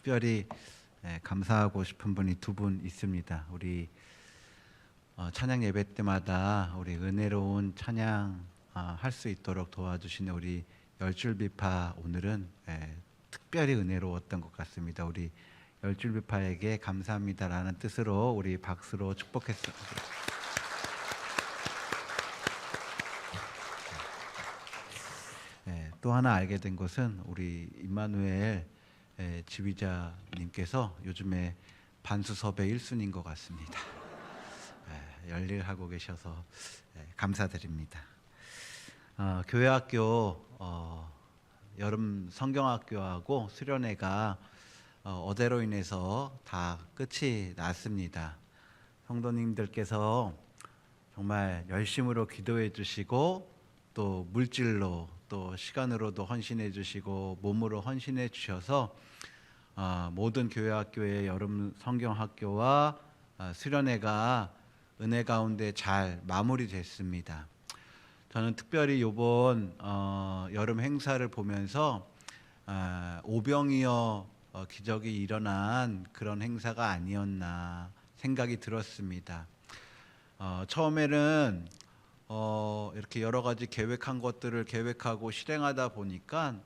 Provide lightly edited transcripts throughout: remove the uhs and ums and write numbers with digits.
특별히 감사하고 싶은 분이 두 분 있습니다. 우리 찬양 예배 때마다 우리 은혜로운 찬양 할 수 있도록 도와주시는 우리 열줄비파, 오늘은 특별히 은혜로웠던 것 같습니다. 우리 열줄비파에게 감사합니다라는 뜻으로 우리 박수로 축복했습니다. 또 하나 알게 된 것은 우리 임마누엘 지휘자님께서 요즘에 반수섭의 1순위인 것 같습니다. 열일하고 계셔서 감사드립니다. 교회학교 여름 성경학교하고 수련회가 어대로 인해서 다 끝이 났습니다. 성도님들께서 정말 열심으로 기도해 주시고 또 물질로 또 시간으로도 헌신해 주시고 몸으로 헌신해 주셔서 모든 교회학교의 여름 성경학교와 수련회가 은혜 가운데 잘 마무리됐습니다. 저는 특별히 이번 여름 행사를 보면서 오병이어 기적이 일어난 그런 행사가 아니었나 생각이 들었습니다. 처음에는 이렇게 여러 가지 계획한 것들을 계획하고 실행하다 보니까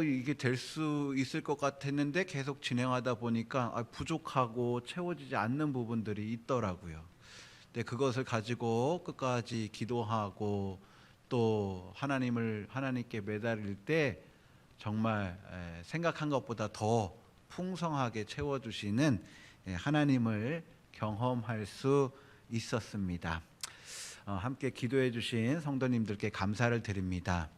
이게 될 수 있을 것 같았는데 계속 진행하다 보니까 부족하고 채워지지 않는 부분들이 있더라고요. 근데 그것을 가지고 끝까지 기도하고 또 하나님께 매달릴 때 정말 생각한 것보다 더 풍성하게 채워주시는 하나님을 경험할 수 있었습니다. 함께 기도해 주신 성도님들께 감사를 드립니다.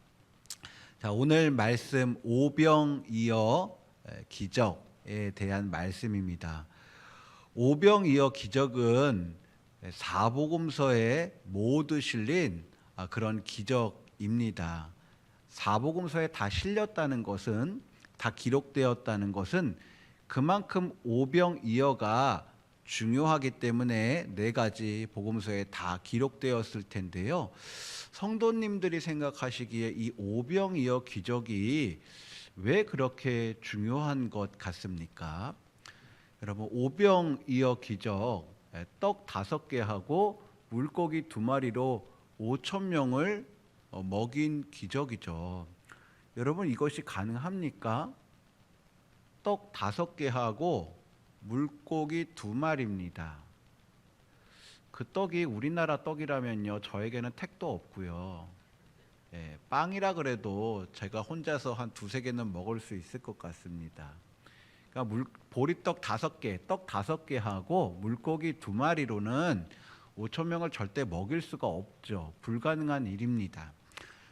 자, 오늘 말씀 오병이어 기적에 대한 말씀입니다. 오병이어 기적은 사복음서에 모두 실린 그런 기적입니다. 사복음서에 다 실렸다는 것은, 다 기록되었다는 것은 그만큼 오병이어가 중요하기 때문에 네 가지 복음서에 다 기록되었을 텐데요. 성도님들이 생각하시기에 이 오병이어 기적이 왜 그렇게 중요한 것 같습니까? 여러분, 오병이어 기적, 떡 5개하고 물고기 2마리로 5,000명을 먹인 기적이죠. 여러분, 이것이 가능합니까? 떡 5개하고 물고기 2마리입니다. 그 떡이 우리나라 떡이라면요, 저에게는 택도 없고요. 빵이라 그래도 제가 혼자서 한 2-3개는 먹을 수 있을 것 같습니다. 그러니까 보리떡 5개, 떡 5개하고 물고기 2마리로는 5,000명을 절대 먹일 수가 없죠. 불가능한 일입니다.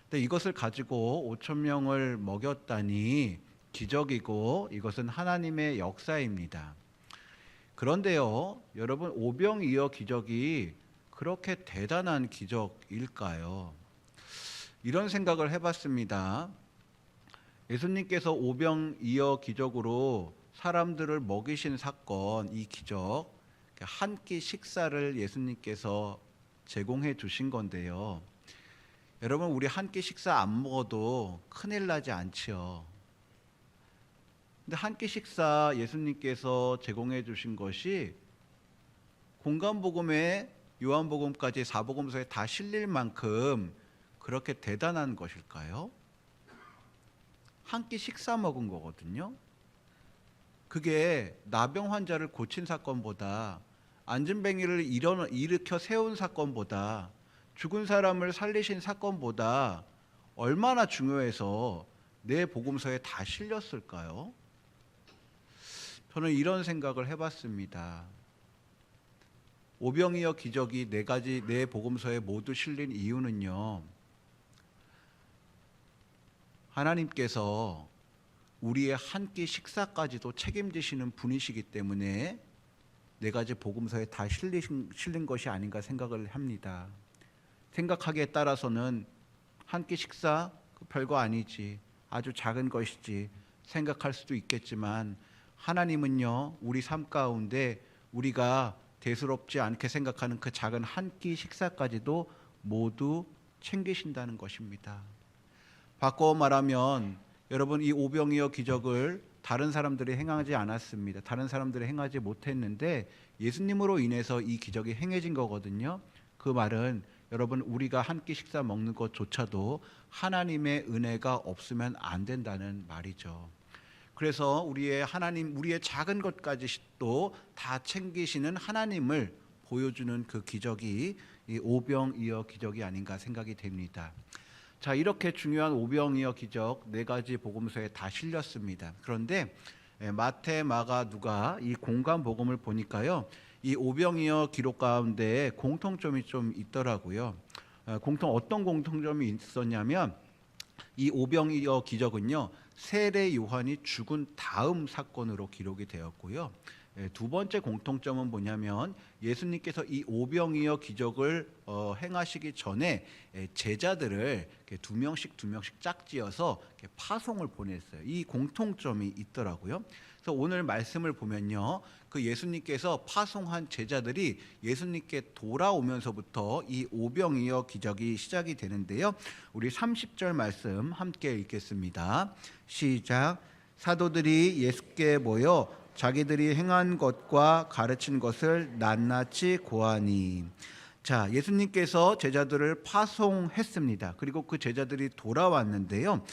근데 이것을 가지고 5,000명을 먹였다니 기적이고 이것은 하나님의 역사입니다. 그런데요, 여러분, 오병이어 기적이 그렇게 대단한 기적일까요? 이런 생각을 해봤습니다. 예수님께서 오병이어 기적으로 사람들을 먹이신 사건, 이 기적, 한 끼 식사를 예수님께서 제공해 주신 건데요. 여러분, 우리 한 끼 식사 안 먹어도 큰일 나지 않지요. 근데 한 끼 식사 예수님께서 제공해 주신 것이 공간복음에 요한복음까지 4복음서에 다 실릴 만큼 그렇게 대단한 것일까요? 한 끼 식사 먹은 거거든요. 그게 나병 환자를 고친 사건보다, 안진뱅이를 일으켜 세운 사건보다, 죽은 사람을 살리신 사건보다 얼마나 중요해서 내 복음서에 다 실렸을까요? 저는 이런 생각을 해봤습니다. 오병이어 기적이 네 복음서에 모두 실린 이유는요, 하나님께서 우리의 한 끼 식사까지도 책임지시는 분이시기 때문에 4가지 복음서에 다 실린 것이 아닌가 생각을 합니다. 생각하기에 따라서는 한 끼 식사 별거 아니지, 아주 작은 것이지 생각할 수도 있겠지만, 하나님은요, 우리 삶 가운데 우리가 대수롭지 않게 생각하는 그 작은 한 끼 식사까지도 모두 챙기신다는 것입니다. 바꿔 말하면 여러분, 이 오병이어 기적을 다른 사람들이 행하지 않았습니다. 다른 사람들이 행하지 못했는데 예수님으로 인해서 이 기적이 행해진 거거든요. 그 말은 여러분, 우리가 한 끼 식사 먹는 것조차도 하나님의 은혜가 없으면 안 된다는 말이죠. 그래서 우리의 작은 것까지도 다 챙기시는 하나님을 보여주는 그 기적이 이 오병이어 기적이 아닌가 생각이 됩니다. 자, 이렇게 중요한 오병이어 기적 4가지 복음서에 다 실렸습니다. 그런데 마태, 마가, 누가 이 공간 복음을 보니까요, 이 오병이어 기록 가운데 공통점이 좀 있더라고요. 어떤 공통점이 있었냐면, 이 오병이어 기적은요, 세례 요한이 죽은 다음 사건으로 기록이 되었고요. 두 번째 공통점은 뭐냐면, 예수님께서 이 오병이어 기적을 행하시기 전에 제자들을 2명씩 짝지어서 파송을 보냈어요. 이 공통점이 있더라고요. 그래서 오늘 말씀을 보면요, 그 예수님께서 파송한 제자들이 예수님께 돌아오면서부터 이 오병이어 기적이 시작이 되는데요. 우리 30절 말씀 함께 읽겠습니다. 시작. 사도들이 예수께 모여 자기들이 행한 것과 가르친 것을 낱낱이 고하니. 자, 예수님께서 제자들을 파송했습니다. 그리고 그 제자들이 돌아왔는데요.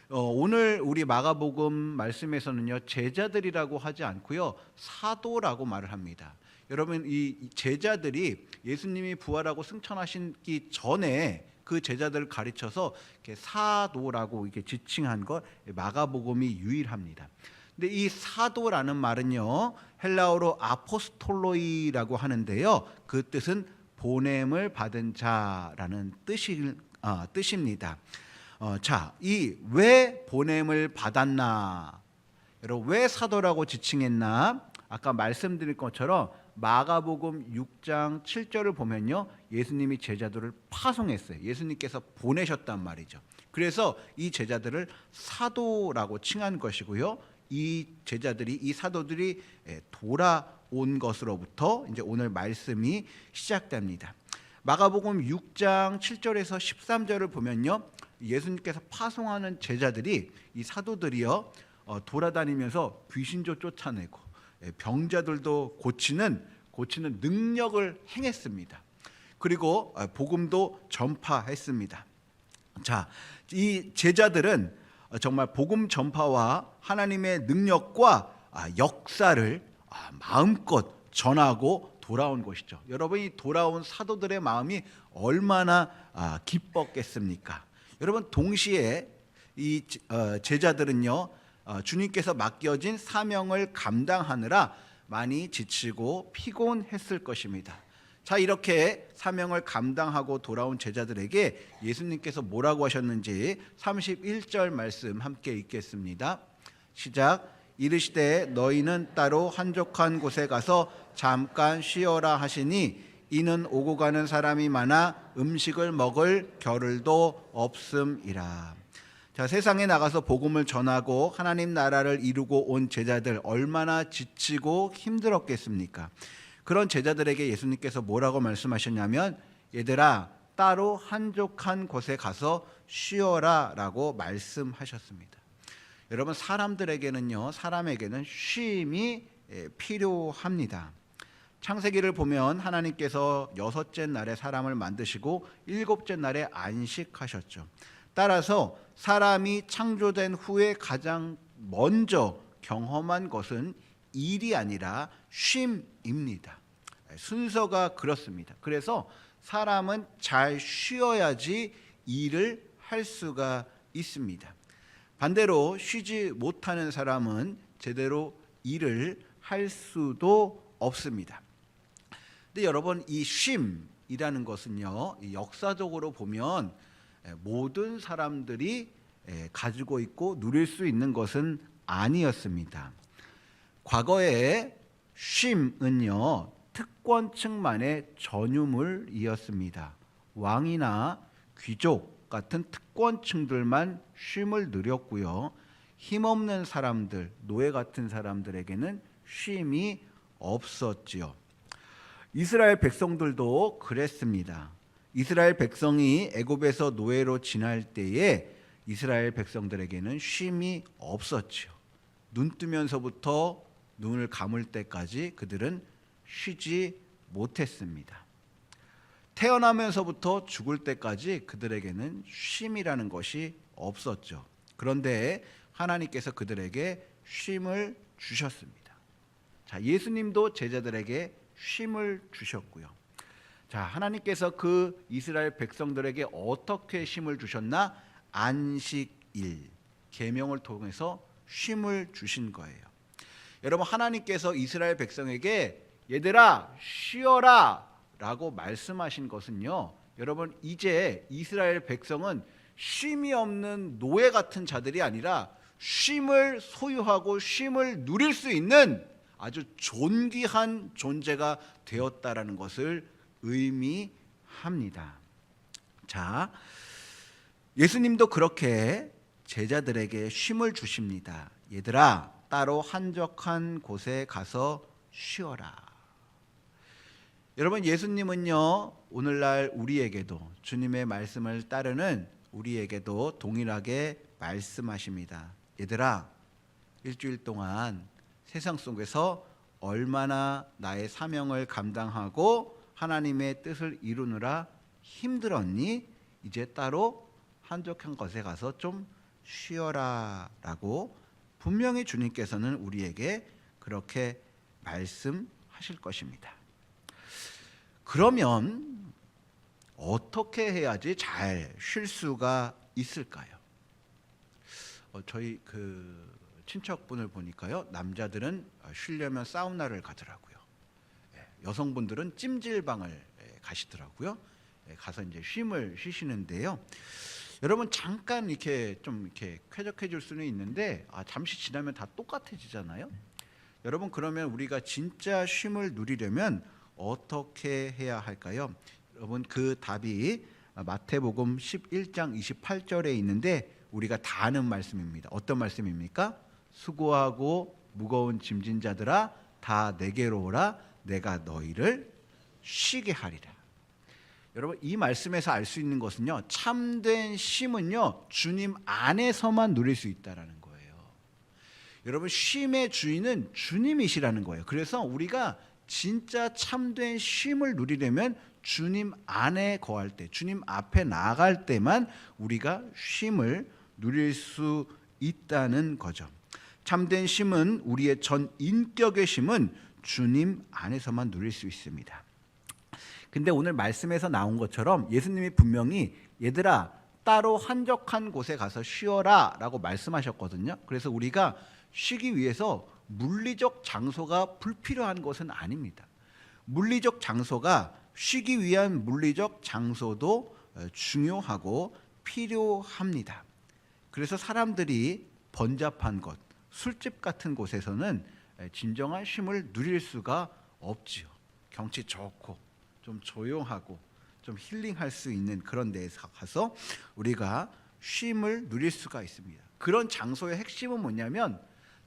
오늘 우리 마가복음 말씀에서는요, 제자들이라고 하지 않고요, 사도라고 말을 합니다. 여러분, 이 제자들이 예수님이 부활하고 승천하시기 전에 그 제자들을 가르쳐서 이렇게 사도라고 이렇게 지칭한 것, 마가복음이 유일합니다. 근데 이 사도라는 말은요, 헬라어로 아포스톨로이라고 하는데요, 그 뜻은 보냄을 받은 자라는 뜻입니다. 자, 이 왜 보냄을 받았나? 여러분, 왜 사도라고 지칭했나? 아까 말씀드린 것처럼 마가복음 6장 7절을 보면요, 예수님이 제자들을 파송했어요. 예수님께서 보내셨단 말이죠. 그래서 이 제자들을 사도라고 칭한 것이고요, 이 사도들이 돌아온 것으로부터 이제 오늘 말씀이 시작됩니다. 마가복음 6장 7절에서 13절을 보면요, 예수님께서 파송하는 제자들이, 이 사도들이요, 돌아다니면서 귀신도 쫓아내고 병자들도 고치는 능력을 행했습니다. 그리고 복음도 전파했습니다. 자, 이 제자들은 정말 복음 전파와 하나님의 능력과 역사를 마음껏 전하고 돌아온 것이죠. 여러분이 돌아온 사도들의 마음이 얼마나 기뻤겠습니까? 여러분, 동시에 이 제자들은요, 주님께서 맡겨진 사명을 감당하느라 많이 지치고 피곤했을 것입니다. 자, 이렇게 사명을 감당하고 돌아온 제자들에게 예수님께서 뭐라고 하셨는지 31절 말씀 함께 읽겠습니다. 시작. 이르시되 너희는 따로 한적한 곳에 가서 잠깐 쉬어라 하시니 이는 오고 가는 사람이 많아 음식을 먹을 겨를도 없음이라. 자, 세상에 나가서 복음을 전하고 하나님 나라를 이루고 온 제자들, 얼마나 지치고 힘들었겠습니까? 그런 제자들에게 예수님께서 뭐라고 말씀하셨냐면, 얘들아, 따로 한적한 곳에 가서 쉬어라 라고 말씀하셨습니다. 여러분, 사람에게는 쉼이 필요합니다. 창세기를 보면 하나님께서 6째 날에 사람을 만드시고 7째 날에 안식하셨죠. 따라서 사람이 창조된 후에 가장 먼저 경험한 것은 일이 아니라 쉼입니다. 순서가 그렇습니다. 그래서 사람은 잘 쉬어야지 일을 할 수가 있습니다. 반대로 쉬지 못하는 사람은 제대로 일을 할 수도 없습니다. 근데 여러분, 이 쉼이라는 것은요, 역사적으로 보면 모든 사람들이 가지고 있고 누릴 수 있는 것은 아니었습니다. 과거에 쉼은요, 특권층만의 전유물이었습니다. 왕이나 귀족 같은 특권층들만 쉼을 누렸고요, 힘없는 사람들, 노예 같은 사람들에게는 쉼이 없었지요. 이스라엘 백성들도 그랬습니다. 이스라엘 백성이 애굽에서 노예로 지날 때에 이스라엘 백성들에게는 쉼이 없었지요. 눈 뜨면서부터 눈을 감을 때까지 그들은 쉬지 못했습니다. 태어나면서부터 죽을 때까지 그들에게는 쉼이라는 것이 없었죠. 그런데 하나님께서 그들에게 쉼을 주셨습니다. 자, 예수님도 제자들에게 쉼을 주셨고요. 자, 하나님께서 그 이스라엘 백성들에게 어떻게 쉼을 주셨나? 안식일, 계명을 통해서 쉼을 주신 거예요. 여러분, 하나님께서 이스라엘 백성에게 얘들아 쉬어라 라고 말씀하신 것은요, 여러분, 이제 이스라엘 백성은 쉼이 없는 노예 같은 자들이 아니라 쉼을 소유하고 쉼을 누릴 수 있는 아주 존귀한 존재가 되었다라는 것을 의미합니다. 자, 예수님도 그렇게 제자들에게 쉼을 주십니다. 얘들아, 따로 한적한 곳에 가서 쉬어라. 여러분, 예수님은요, 오늘날 우리에게도 주님의 말씀을 따르는 우리에게도 동일하게 말씀하십니다. 얘들아, 일주일 동안 세상 속에서 얼마나 나의 사명을 감당하고 하나님의 뜻을 이루느라 힘들었니? 이제 따로 한적한 곳에 가서 좀 쉬어라 라고 분명히 주님께서는 우리에게 그렇게 말씀하실 것입니다. 그러면 어떻게 해야지 잘 쉴 수가 있을까요? 저희 그 친척분을 보니까요, 남자들은 쉬려면 사우나를 가더라고요. 여성분들은 찜질방을 가시더라고요. 가서 이제 쉼을 쉬시는데요. 여러분, 잠깐 이렇게 좀 이렇게 쾌적해질 수는 있는데 잠시 지나면 다 똑같아지잖아요. 여러분, 그러면 우리가 진짜 쉼을 누리려면 어떻게 해야 할까요? 여러분, 그 답이 마태복음 11장 28절에 있는데 우리가 다 아는 말씀입니다. 어떤 말씀입니까? 수고하고 무거운 짐진 자들아 다 내게로 오라, 내가 너희를 쉬게 하리라. 여러분, 이 말씀에서 알 수 있는 것은요, 참된 쉼은요 주님 안에서만 누릴 수 있다라는 거예요. 여러분, 쉼의 주인은 주님이시라는 거예요. 그래서 우리가 진짜 참된 쉼을 누리려면 주님 안에 거할 때, 주님 앞에 나아갈 때만 우리가 쉼을 누릴 수 있다는 거죠. 참된 쉼은, 우리의 전 인격의 쉼은 주님 안에서만 누릴 수 있습니다. 근데 오늘 말씀에서 나온 것처럼 예수님이 분명히 얘들아 따로 한적한 곳에 가서 쉬어라 라고 말씀하셨거든요. 그래서 우리가 쉬기 위해서 물리적 장소가 불필요한 것은 아닙니다. 물리적 장소가, 쉬기 위한 물리적 장소도 중요하고 필요합니다. 그래서 사람들이 번잡한 곳, 술집 같은 곳에서는 진정한 쉼을 누릴 수가 없지요. 경치 좋고 좀 조용하고 좀 힐링할 수 있는 그런 데에서 가서 우리가 쉼을 누릴 수가 있습니다. 그런 장소의 핵심은 뭐냐면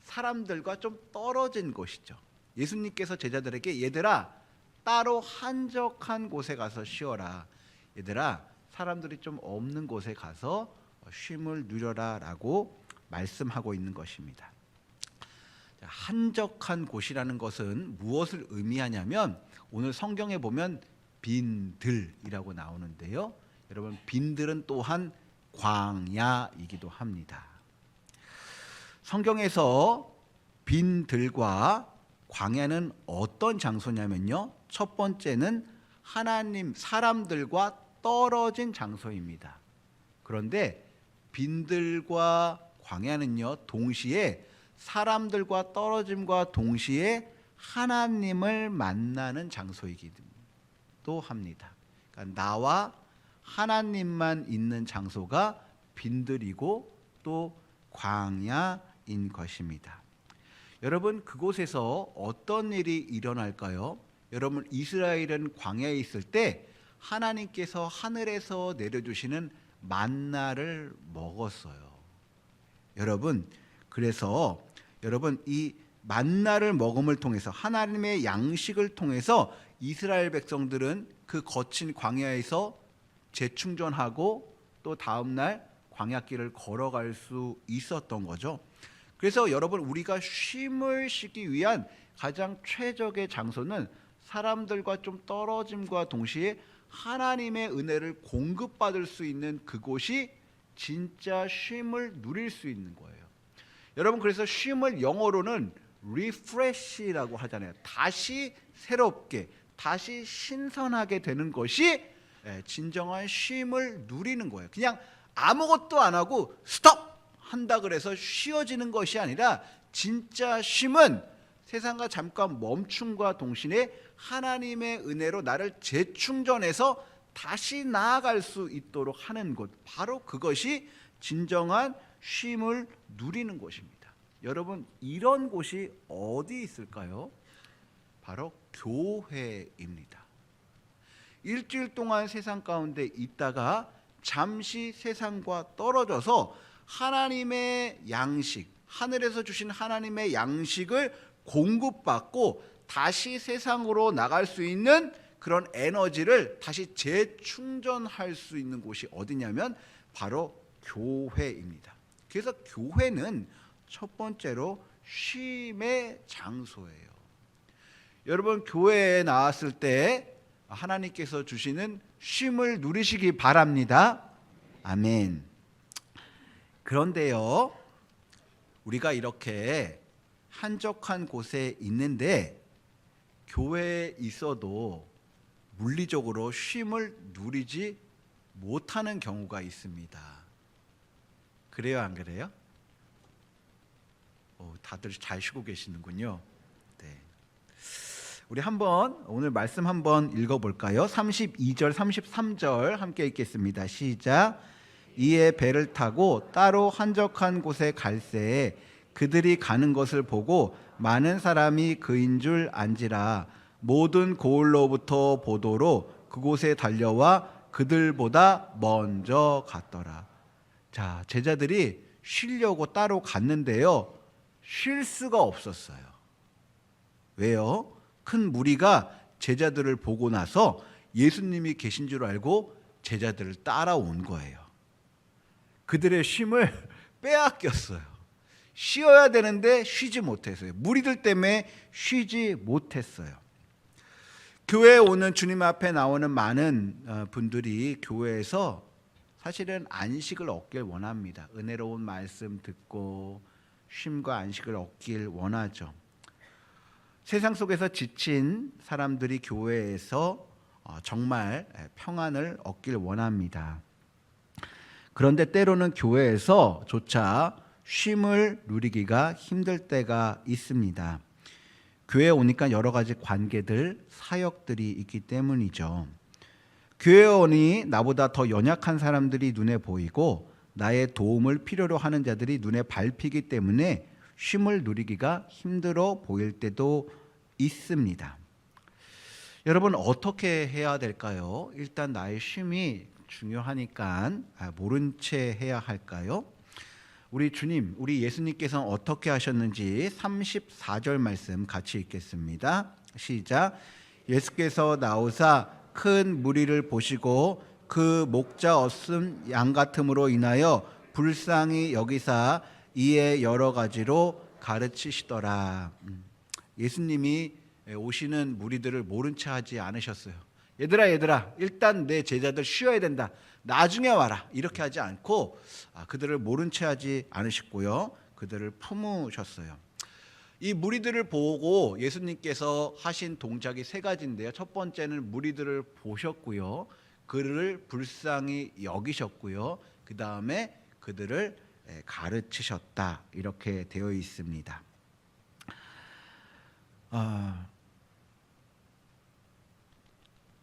사람들과 좀 떨어진 곳이죠. 예수님께서 제자들에게 얘들아 따로 한적한 곳에 가서 쉬어라, 얘들아 사람들이 좀 없는 곳에 가서 쉼을 누려라 라고 말씀하고 있는 것입니다. 한적한 곳이라는 것은 무엇을 의미하냐면 오늘 성경에 보면 빈들이라고 나오는데요, 여러분 빈들은 또한 광야이기도 합니다. 성경에서 빈들과 광야는 어떤 장소냐면요, 첫 번째는 하나님, 사람들과 떨어진 장소입니다. 그런데 빈들과 광야는요 동시에 사람들과 떨어짐과 동시에 하나님을 만나는 장소이기도 합니다. 그러니까 나와 하나님만 있는 장소가 빈들이고 또 광야인 것입니다. 여러분, 그곳에서 어떤 일이 일어날까요? 여러분, 이스라엘은 광야에 있을 때 하나님께서 하늘에서 내려주시는 만나를 먹었어요. 여러분, 그래서 여러분 이 만나를 먹음을 통해서, 하나님의 양식을 통해서 이스라엘 백성들은 그 거친 광야에서 재충전하고 또 다음날 광야길을 걸어갈 수 있었던 거죠. 그래서 여러분, 우리가 쉼을 쉬기 위한 가장 최적의 장소는 사람들과 좀 떨어짐과 동시에 하나님의 은혜를 공급받을 수 있는 그곳이 진짜 쉼을 누릴 수 있는 거예요. 여러분, 그래서 쉼을 영어로는 refresh라고 하잖아요. 다시 새롭게, 다시 신선하게 되는 것이 진정한 쉼을 누리는 거예요. 그냥 아무것도 안 하고 스톱 한다 그래서 쉬어지는 것이 아니라, 진짜 쉼은 세상과 잠깐 멈춤과 동시에 하나님의 은혜로 나를 재충전해서 다시 나아갈 수 있도록 하는 것, 바로 그것이 진정한 쉼을 누리는 것입니다. 여러분, 이런 곳이 어디 있을까요? 바로 교회입니다. 일주일 동안 세상 가운데 있다가 잠시 세상과 떨어져서 하나님의 양식, 하늘에서 주신 하나님의 양식을 공급받고 다시 세상으로 나갈 수 있는 그런 에너지를 다시 재충전할 수 있는 곳이 어디냐면 바로 교회입니다. 그래서 교회는 첫 번째로 쉼의 장소예요. 여러분, 교회에 나왔을 때 하나님께서 주시는 쉼을 누리시기 바랍니다. 아멘. 그런데요, 우리가 이렇게 한적한 곳에 있는데 교회에 있어도 물리적으로 쉼을 누리지 못하는 경우가 있습니다. 그래요, 안 그래요? 다들 잘 쉬고 계시는군요. 네. 우리 한번 오늘 말씀 한번 읽어볼까요? 32절 33절 함께 읽겠습니다. 시작. 이에 배를 타고 따로 한적한 곳에 갈새에 그들이 가는 것을 보고 많은 사람이 그인 줄 안지라. 모든 고을로부터 보도로 그곳에 달려와 그들보다 먼저 갔더라. 자, 제자들이 쉬려고 따로 갔는데요, 쉴 수가 없었어요. 왜요? 큰 무리가 제자들을 보고 나서 예수님이 계신 줄 알고 제자들을 따라온 거예요. 그들의 쉼을 빼앗겼어요. 쉬어야 되는데 쉬지 못했어요. 무리들 때문에 쉬지 못했어요. 교회에 오는, 주님 앞에 나오는 많은 분들이 교회에서 사실은 안식을 얻길 원합니다. 은혜로운 말씀 듣고 쉼과 안식을 얻길 원하죠. 세상 속에서 지친 사람들이 교회에서 정말 평안을 얻길 원합니다. 그런데 때로는 교회에서조차 쉼을 누리기가 힘들 때가 있습니다. 교회에 오니까 여러 가지 관계들, 사역들이 있기 때문이죠. 교회에 오니 나보다 더 연약한 사람들이 눈에 보이고 나의 도움을 필요로 하는 자들이 눈에 밟히기 때문에 쉼을 누리기가 힘들어 보일 때도 있습니다. 여러분, 어떻게 해야 될까요? 일단 나의 쉼이 중요하니까 모른 채 해야 할까요? 우리 주님, 우리 예수님께서는 어떻게 하셨는지 34절 말씀 같이 읽겠습니다. 시작. 예수께서 나오사 큰 무리를 보시고 그 목자 없음 양 같음으로 인하여 불쌍히 여기사 이에 여러 가지로 가르치시더라. 예수님이 오시는 무리들을 모른 채 하지 않으셨어요. 얘들아, 일단 내 제자들 쉬어야 된다, 나중에 와라, 이렇게 하지 않고 그들을 모른 채 하지 않으셨고요, 그들을 품으셨어요. 이 무리들을 보고 예수님께서 하신 동작이 세 가지인데요, 첫 번째는 무리들을 보셨고요, 그를 불쌍히 여기셨고요, 그 다음에 그들을 가르치셨다, 이렇게 되어 있습니다.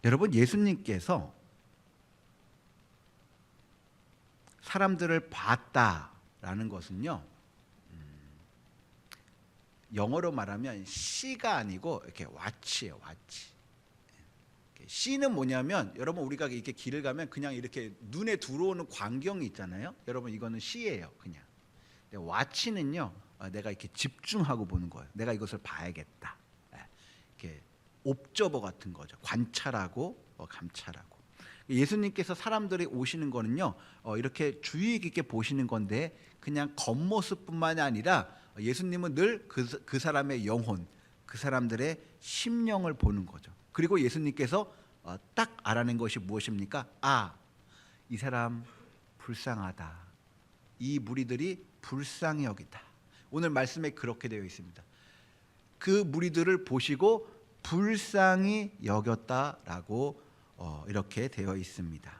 여러분, 예수님께서 사람들을 봤다라는 것은요, 영어로 말하면 C가 아니고 이렇게 watch예요, watch. C는 뭐냐면, 여러분, 우리가 이렇게 길을 가면 그냥 이렇게 눈에 들어오는 광경이 있잖아요. 여러분, 이거는 C예요, 그냥. 근데 watch는요, 내가 이렇게 집중하고 보는 거예요. 내가 이것을 봐야겠다. 이렇게 옵저버 같은 거죠. 관찰하고 감찰하고. 예수님께서 사람들이 오시는 거는요, 이렇게 주의 깊게 보시는 건데 그냥 겉모습뿐만이 아니라 예수님은 늘 그 사람의 영혼, 그 사람들의 심령을 보는 거죠. 그리고 예수님께서 딱 알아낸 것이 무엇입니까? 이 사람 불쌍하다. 이 무리들이 불쌍히 여기다. 오늘 말씀에 그렇게 되어 있습니다. 그 무리들을 보시고 불쌍히 여겼다라고 이렇게 되어 있습니다.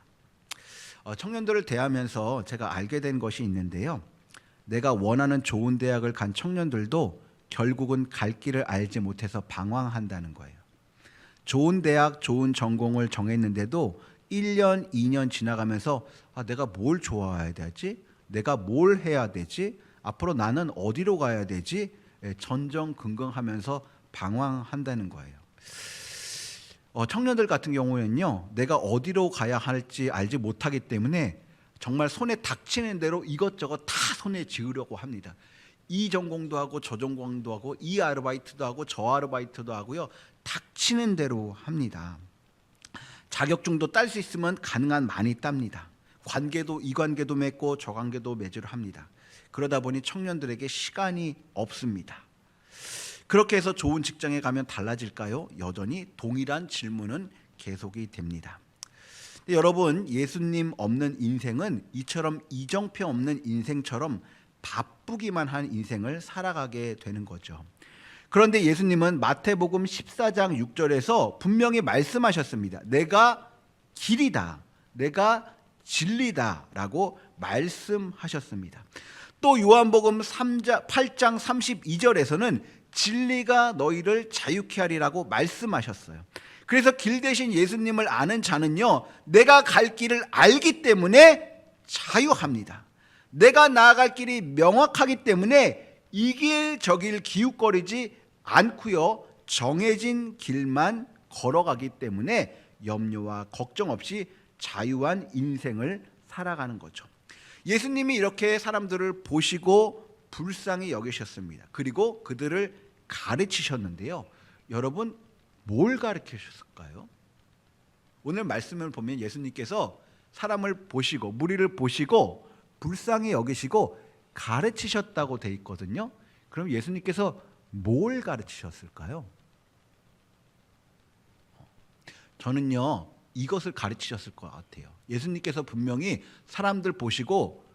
청년들을 대하면서 제가 알게 된 것이 있는데요. 내가 원하는 좋은 대학을 간 청년들도 결국은 갈 길을 알지 못해서 방황한다는 거예요. 좋은 대학, 좋은 전공을 정했는데도 1년, 2년 지나가면서 내가 뭘 좋아해야 되지? 내가 뭘 해야 되지? 앞으로 나는 어디로 가야 되지? 전전긍긍하면서 방황한다는 거예요. 청년들 같은 경우에는요, 내가 어디로 가야 할지 알지 못하기 때문에 정말 손에 닥치는 대로 이것저것 다 손에 쥐으려고 합니다. 이 전공도 하고 저 전공도 하고 이 아르바이트도 하고 저 아르바이트도 하고요. 닥치는 대로 합니다. 자격증도 딸 수 있으면 가능한 많이 땁니다. 관계도 이 관계도 맺고 저 관계도 맺으려 합니다. 그러다 보니 청년들에게 시간이 없습니다. 그렇게 해서 좋은 직장에 가면 달라질까요? 여전히 동일한 질문은 계속이 됩니다. 여러분, 예수님 없는 인생은 이처럼 이정표 없는 인생처럼 바쁘기만 한 인생을 살아가게 되는 거죠. 그런데 예수님은 마태복음 14장 6절에서 분명히 말씀하셨습니다. 내가 길이다, 내가 진리다 라고 말씀하셨습니다. 또 요한복음 8장 32절에서는 진리가 너희를 자유케 하리라고 말씀하셨어요. 그래서 길 대신 예수님을 아는 자는요, 내가 갈 길을 알기 때문에 자유합니다. 내가 나아갈 길이 명확하기 때문에 이 길 저 길 기웃거리지 않고요, 정해진 길만 걸어가기 때문에 염려와 걱정 없이 자유한 인생을 살아가는 거죠. 예수님이 이렇게 사람들을 보시고 불쌍히 여기셨습니다. 그리고 그들을 가르치셨는데요. 여러분, 뭘 가르치셨을까요? 오늘 말씀을 보면 예수님께서 사람을 보시고 무리를 보시고 불쌍히 여기시고 가르치셨다고 돼 있거든요. 그럼 예수님께서 뭘 가르치셨을까요? 저는요, 이것을 가르치셨을 것 같아요. 예수님께서 분명히 사람들 보시고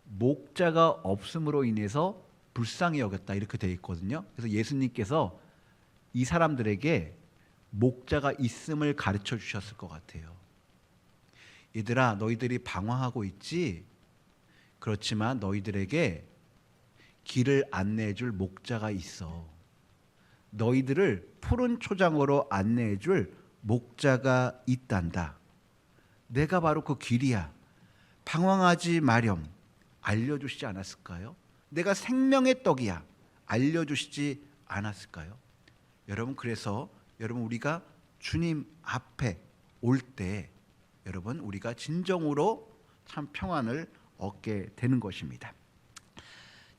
목자가 없음으로 인해서 불쌍히 여겼다 이렇게 돼 있거든요. 그래서 예수님께서 이 사람들에게 목자가 있음을 가르쳐 주셨을 것 같아요. 얘들아, 너희들이 방황하고 있지? 그렇지만 너희들에게 길을 안내해 줄 목자가 있어. 너희들을 푸른 초장으로 안내해 줄 목자가 있단다. 내가 바로 그 길이야. 방황하지 마렴. 알려주시지 않았을까요? 내가 생명의 떡이야. 알려주시지 않았을까요? 여러분, 그래서 여러분, 우리가 주님 앞에 올 때 여러분, 우리가 진정으로 참 평안을 얻게 되는 것입니다.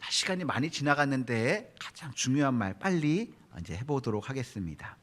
시간이 많이 지나갔는데 가장 중요한 말 빨리 이제 해보도록 하겠습니다.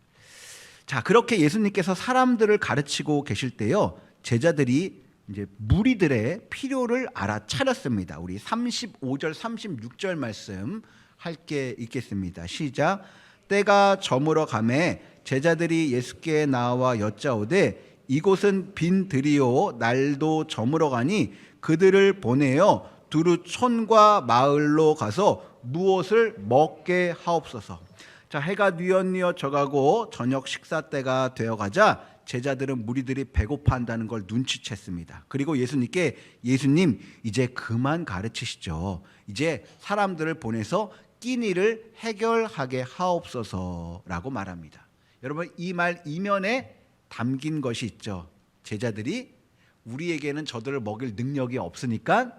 자, 그렇게 예수님께서 사람들을 가르치고 계실 때요, 제자들이 이제 무리들의 필요를 알아차렸습니다. 우리 35절 36절 말씀 함께 읽겠습니다. 시작. 때가 저물어 가매 제자들이 예수께 나와 여짜오되 이곳은 빈 들이요 날도 저물어 가니 그들을 보내어 두루 촌과 마을로 가서 무엇을 먹게 하옵소서. 자, 해가 뉘엿뉘엿 져가고 저녁 식사 때가 되어가자 제자들은 무리들이 배고파한다는 걸 눈치챘습니다. 그리고 예수님께 예수님 이제 그만 가르치시죠. 이제 사람들을 보내서 끼니를 해결하게 하옵소서라고 말합니다. 여러분, 이 말 이면에 담긴 것이 있죠. 제자들이 우리에게는 저들을 먹일 능력이 없으니까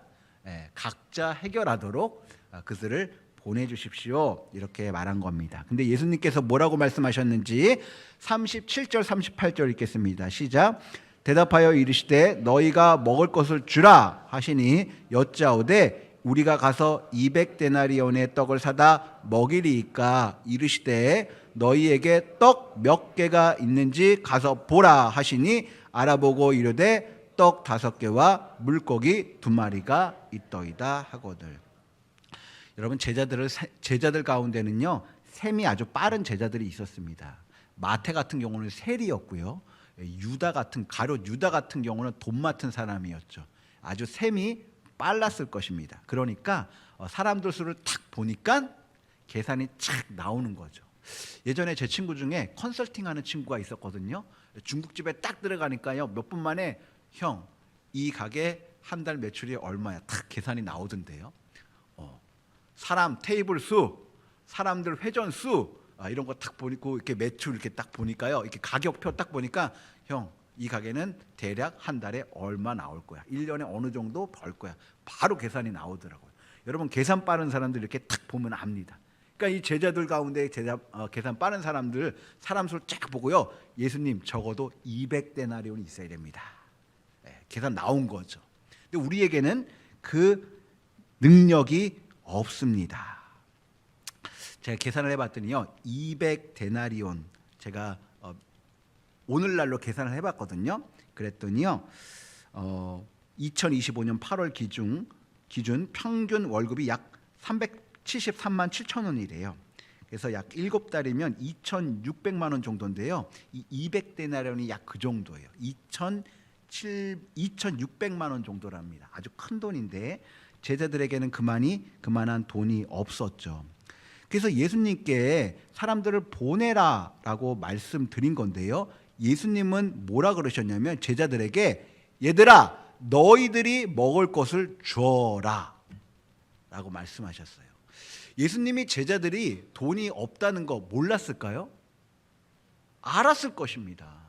각자 해결하도록 그들을 보내주십시오 이렇게 말한 겁니다. 근데 예수님께서 뭐라고 말씀하셨는지 37절 38절 읽겠습니다. 시작. 대답하여 이르시되 너희가 먹을 것을 주라 하시니 여짜오되 우리가 가서 200데나리온의 떡을 사다 먹이리이까. 이르시되 너희에게 떡 몇 개가 있는지 가서 보라 하시니 알아보고 이르되 떡 5개와 물고기 2마리가 있더이다 하거늘. 여러분 제자들 가운데는요 셈이 아주 빠른 제자들이 있었습니다. 마태 같은 경우는 세리였고요. 가룟 유다 같은 경우는 돈 맡은 사람이었죠. 아주 셈이 빨랐을 것입니다. 그러니까 사람들 수를 탁 보니까 계산이 착 나오는 거죠. 예전에 제 친구 중에 컨설팅하는 친구가 있었거든요. 중국집에 딱 들어가니까요 몇 분 만에 형, 이 가게 한 달 매출이 얼마야? 딱 계산이 나오던데요. 사람 테이블 수, 사람들 회전 수 이런 거 딱 보니까 이렇게 매출 이렇게 딱 보니까요. 이렇게 가격표 딱 보니까 형, 이 가게는 대략 한 달에 얼마 나올 거야. 1년에 어느 정도 벌 거야. 바로 계산이 나오더라고요. 여러분 계산 빠른 사람들 이렇게 딱 보면 압니다. 그러니까 이 제자들 가운데 계산 빠른 사람들 사람 수를 쫙 보고요. 예수님 적어도 200데나리온이 있어야 됩니다. 계산 나온 거죠. 근데 우리에게는 그 능력이 없습니다. 제가 계산을 해봤더니요 200데나리온 제가 오늘날로 계산을 해봤거든요. 그랬더니요 2025년 8월 기준 평균 월급이 약 373만 7천 원이래요. 그래서 약 7달이면 2,600만 원 정도인데요. 이 200데나리온이 약 그 정도예요. 2,600만 원 정도랍니다. 아주 큰 돈인데 제자들에게는 그만한 돈이 없었죠. 그래서 예수님께 사람들을 보내라라고 말씀드린 건데요. 예수님은 뭐라 그러셨냐면 제자들에게 얘들아 너희들이 먹을 것을 주어라 라고 말씀하셨어요. 예수님이 제자들이 돈이 없다는 거 몰랐을까요? 알았을 것입니다.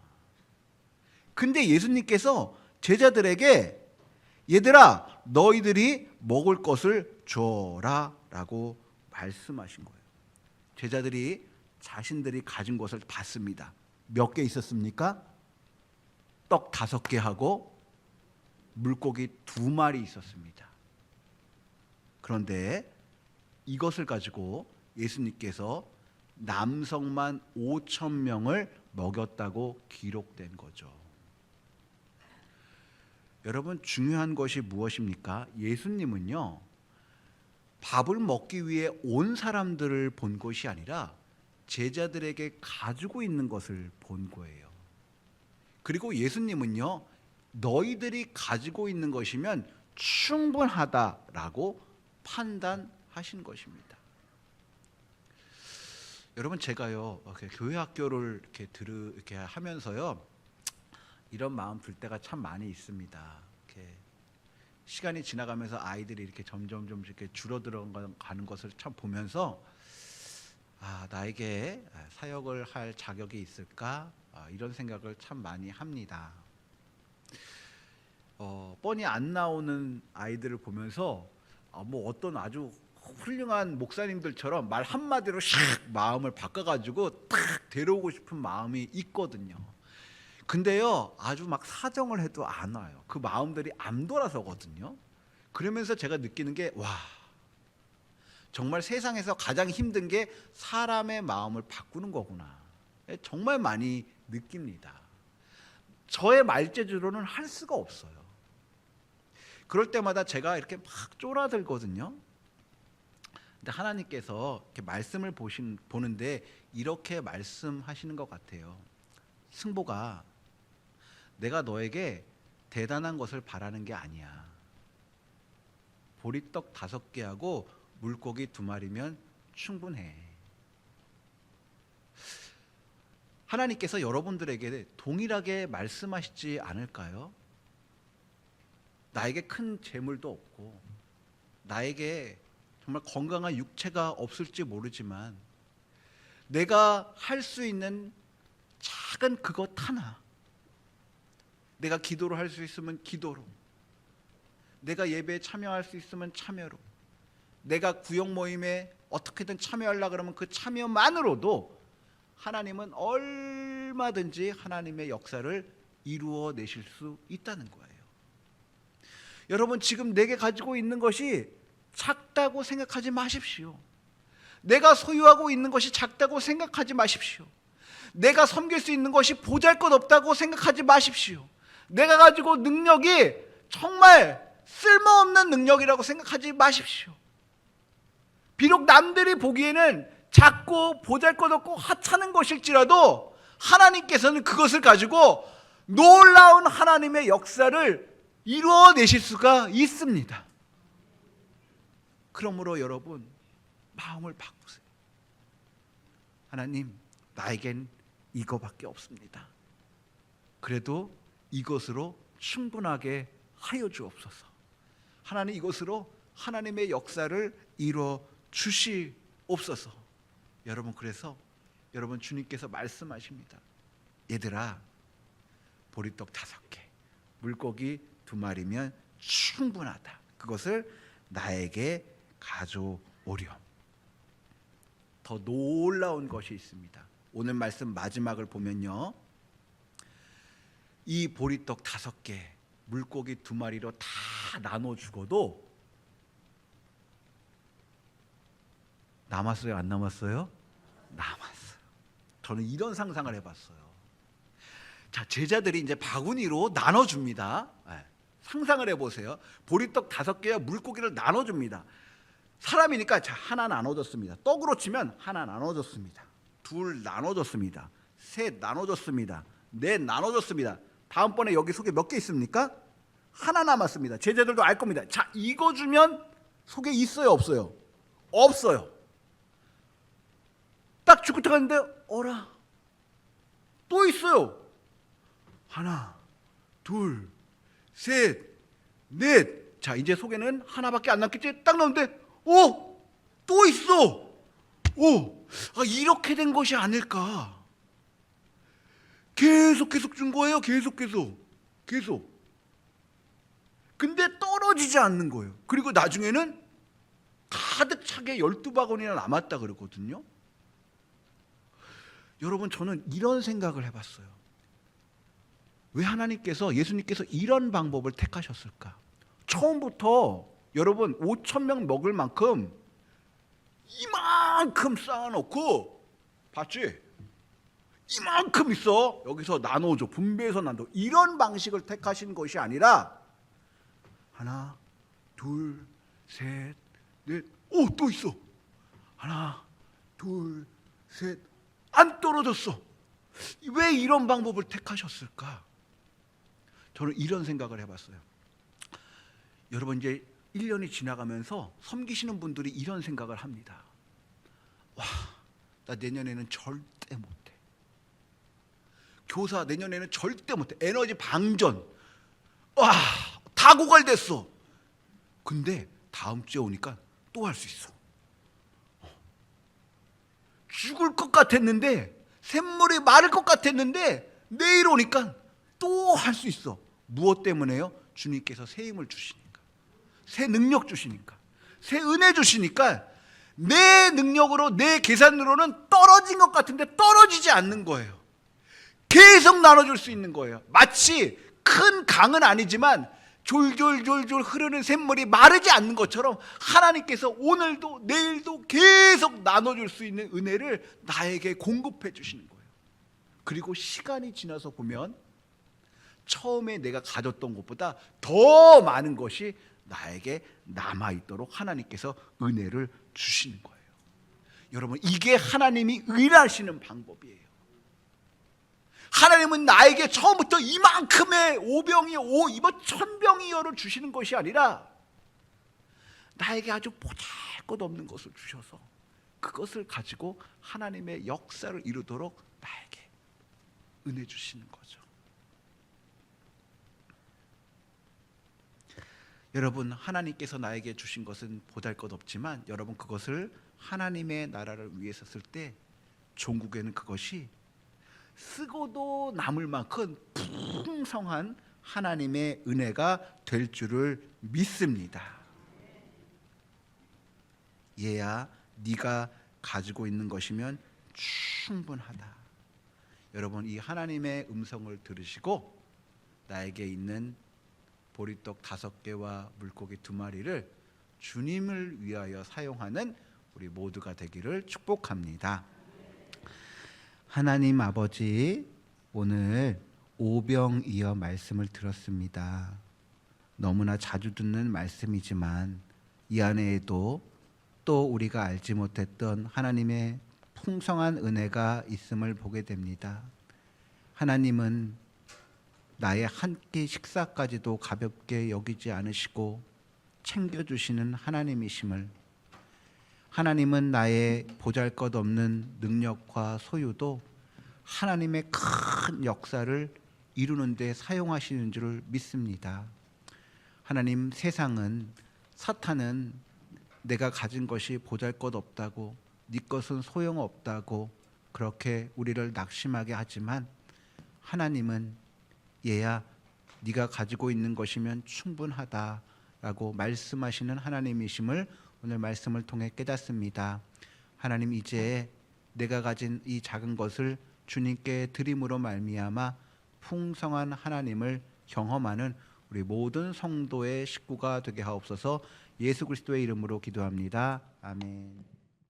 근데 예수님께서 제자들에게 얘들아 너희들이 먹을 것을 줘라 라고 말씀하신 거예요. 제자들이 자신들이 가진 것을 받습니다. 몇 개 있었습니까? 떡 5개 하고 물고기 2마리 있었습니다. 그런데 이것을 가지고 예수님께서 남성만 5,000명을 먹였다고 기록된 거죠. 여러분 중요한 것이 무엇입니까? 예수님은요 밥을 먹기 위해 온 사람들을 본 것이 아니라 제자들에게 가지고 있는 것을 본 거예요. 그리고 예수님은요 너희들이 가지고 있는 것이면 충분하다라고 판단하신 것입니다. 여러분 제가요 교회 학교를 이렇게 하면서요 이런 마음 들 때가 참 많이 있습니다. 이렇게 시간이 지나가면서 아이들이 이렇게 점점 이렇게 줄어들어가는 것을 참 보면서 나에게 사역을 할 자격이 있을까 이런 생각을 참 많이 합니다. 뻔히 안 나오는 아이들을 보면서 뭐 어떤 아주 훌륭한 목사님들처럼 말 한마디로 샥 마음을 바꿔가지고 딱 데려오고 싶은 마음이 있거든요. 근데요 아주 막 사정을 해도 안 와요. 그 마음들이 안 돌아서거든요. 그러면서 제가 느끼는 게 와 정말 세상에서 가장 힘든 게 사람의 마음을 바꾸는 거구나 정말 많이 느낍니다. 저의 말재주로는 할 수가 없어요. 그럴 때마다 제가 이렇게 막 쫄아들거든요. 근데 하나님께서 이렇게 말씀을 보는데 이렇게 말씀하시는 것 같아요. 승보가 내가 너에게 대단한 것을 바라는 게 아니야. 보리떡 5개하고 물고기 2마리면 충분해. 하나님께서 여러분들에게 동일하게 말씀하시지 않을까요? 나에게 큰 재물도 없고 나에게 정말 건강한 육체가 없을지 모르지만 내가 할 수 있는 작은 그것 하나, 내가 기도를 할 수 있으면 기도로, 내가 예배에 참여할 수 있으면 참여로, 내가 구역 모임에 어떻게든 참여하려고 그러면 그 참여만으로도 하나님은 얼마든지 하나님의 역사를 이루어내실 수 있다는 거예요. 여러분 지금 내게 가지고 있는 것이 작다고 생각하지 마십시오. 내가 소유하고 있는 것이 작다고 생각하지 마십시오. 내가 섬길 수 있는 것이 보잘것없다고 생각하지 마십시오. 내가 가지고 능력이 정말 쓸모없는 능력이라고 생각하지 마십시오. 비록 남들이 보기에는 작고 보잘것없고 하찮은 것일지라도 하나님께서는 그것을 가지고 놀라운 하나님의 역사를 이루어내실 수가 있습니다. 그러므로 여러분, 마음을 바꾸세요. 하나님, 나에겐 이거밖에 없습니다. 그래도 이것으로 충분하게 하여 주옵소서. 하나님, 이것으로 하나님의 역사를 이루어 주시옵소서. 여러분, 그래서 여러분, 주님께서 말씀하십니다. 얘들아, 보리떡 5개, 물고기 2마리면 충분하다. 그것을 나에게 가져오렴. 더 놀라운 것이 있습니다. 오늘 말씀 마지막을 보면요, 이 보리떡 5개, 물고기 2마리로 다 나눠 죽어도 남았어요? 안 남았어요? 남았어요. 저는 이런 상상을 해봤어요. 자, 제자들이 이제 바구니로 나눠줍니다. 상상을 해보세요. 보리떡 5개와 물고기를 나눠줍니다. 사람이니까 자, 하나 나눠줬습니다. 떡으로 치면 하나 나눠줬습니다. 2 나눠줬습니다. 3 나눠줬습니다. 4 나눠줬습니다. 다음번에 여기 속에 몇 개 있습니까? 하나 남았습니다. 제자들도 알 겁니다. 자, 이거 주면 속에 있어요, 없어요? 없어요. 딱 죽고 들어갔는데 어라, 또 있어요. 하나, 2, 3, 4. 자, 이제 속에는 하나밖에 안 남겠지? 딱 나오는데 또 있어. 이렇게 된 것이 아닐까. 계속 준 거예요. 계속. 근데 떨어지지 않는 거예요. 그리고 나중에는 가득 차게 12바구니나 남았다 그러거든요. 여러분, 저는 이런 생각을 해봤어요. 왜 하나님께서, 예수님께서 이런 방법을 택하셨을까? 처음부터 여러분 5,000명 먹을 만큼 이만큼 쌓아놓고, 봤지? 이만큼 있어. 여기서 나눠줘. 분배해서 나눠. 이런 방식을 택하신 것이 아니라 하나, 2, 3, 4. 또 있어. 하나, 2, 3. 안 떨어졌어. 왜 이런 방법을 택하셨을까? 저는 이런 생각을 해봤어요. 여러분, 이제 1년이 지나가면서 섬기시는 분들이 이런 생각을 합니다. 와, 나 내년에는 절대 못해. 교사 내년에는 절대 못해. 에너지 방전. 와, 다 고갈됐어. 근데 다음 주에 오니까 또 할 수 있어. 죽을 것 같았는데, 샘물이 마를 것 같았는데 내일 오니까 또 할 수 있어. 무엇 때문에요? 주님께서 새 힘을 주시니까, 새 능력 주시니까, 새 은혜 주시니까 내 능력으로, 내 계산으로는 떨어진 것 같은데 떨어지지 않는 거예요. 계속 나눠줄 수 있는 거예요. 마치 큰 강은 아니지만 졸졸 흐르는 샘물이 마르지 않는 것처럼 하나님께서 오늘도 내일도 계속 나눠줄 수 있는 은혜를 나에게 공급해 주시는 거예요. 그리고 시간이 지나서 보면 처음에 내가 가졌던 것보다 더 많은 것이 나에게 남아있도록 하나님께서 은혜를 주시는 거예요. 여러분, 이게 하나님이 일하시는 방법이에요. 하나님은 나에게 처음부터 이만큼의 5병이 이번 1000병이여를 주시는 것이 아니라 나에게 아주 보잘것없는 것을 주셔서 그것을 가지고 하나님의 역사를 이루도록 나에게 은혜 주시는 거죠. 여러분, 하나님께서 나에게 주신 것은 보잘것없지만 여러분, 그것을 하나님의 나라를 위해서 쓸 때 종국에는 그것이 쓰고도 남을 만큼 풍성한 하나님의 은혜가 될 줄을 믿습니다. 얘야, 네가 가지고 있는 것이면 충분하다. 여러분, 이 하나님의 음성을 들으시고 나에게 있는 보리떡 5개와 물고기 2마리를 주님을 위하여 사용하는 우리 모두가 되기를 축복합니다. 하나님 아버지, 오늘 오병이어 말씀을 들었습니다. 너무나 자주 듣는 말씀이지만 이 안에도 또 우리가 알지 못했던 하나님의 풍성한 은혜가 있음을 보게 됩니다. 하나님은 나의 한 끼 식사까지도 가볍게 여기지 않으시고 챙겨주시는 하나님이심을, 하나님은 나의 보잘것없는 능력과 소유도 하나님의 큰 역사를 이루는 데 사용하시는 줄 믿습니다. 하나님, 세상은, 사탄은 내가 가진 것이 보잘것없다고, 네 것은 소용없다고 그렇게 우리를 낙심하게 하지만, 하나님은 얘야, 네가 가지고 있는 것이면 충분하다라고 말씀하시는 하나님이심을 오늘 말씀을 통해 깨닫습니다. 하나님, 이제 내가 가진 이 작은 것을 주님께 드림으로 말미암아 풍성한 하나님을 경험하는 우리 모든 성도의 식구가 되게 하옵소서. 예수 그리스도의 이름으로 기도합니다. 아멘.